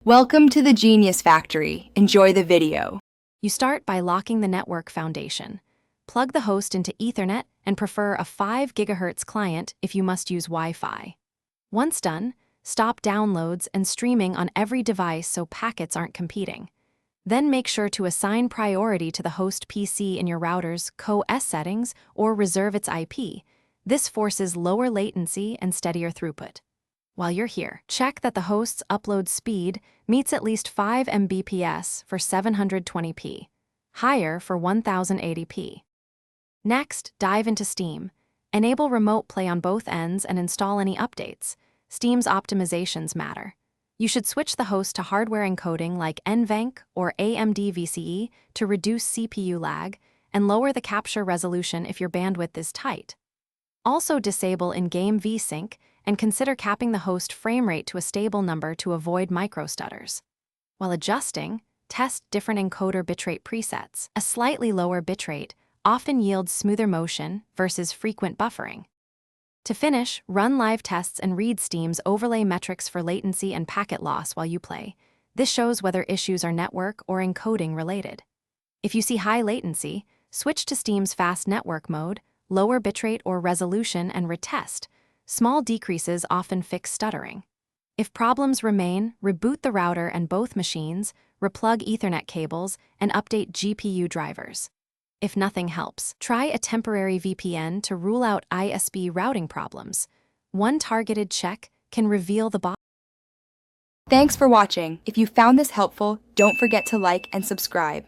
Welcome to the Genius Factory. Enjoy the video. You start by locking the network foundation. Plug the host into Ethernet and prefer a 5 GHz client if you must use Wi-Fi. Once done, stop downloads and streaming on every device so packets aren't competing. Then make sure to assign priority to the host PC in your router's co-S settings or reserve its IP. This forces lower latency and steadier throughput. While you're here, check that the host's upload speed meets at least 5 Mbps for 720p, higher for 1080p. Next, dive into Steam. Enable remote play on both ends and install any updates. Steam's optimizations matter. You should switch the host to hardware encoding like NVENC or AMD VCE to reduce CPU lag and lower the capture resolution if your bandwidth is tight. Also disable in-game VSync and consider capping the host frame rate to a stable number to avoid microstutters. While adjusting, test different encoder bitrate presets. A slightly lower bitrate often yields smoother motion versus frequent buffering. To finish, run live tests and read Steam's overlay metrics for latency and packet loss while you play. This shows whether issues are network or encoding related. If you see high latency, switch to Steam's fast network mode, lower bitrate or resolution and retest. Small decreases often fix stuttering. If problems remain, reboot the router and both machines, replug Ethernet cables, and update GPU drivers. If nothing helps, try a temporary VPN to rule out ISP routing problems. One targeted check can reveal the bottleneck. Thanks for watching. If you found this helpful, don't forget to like and subscribe.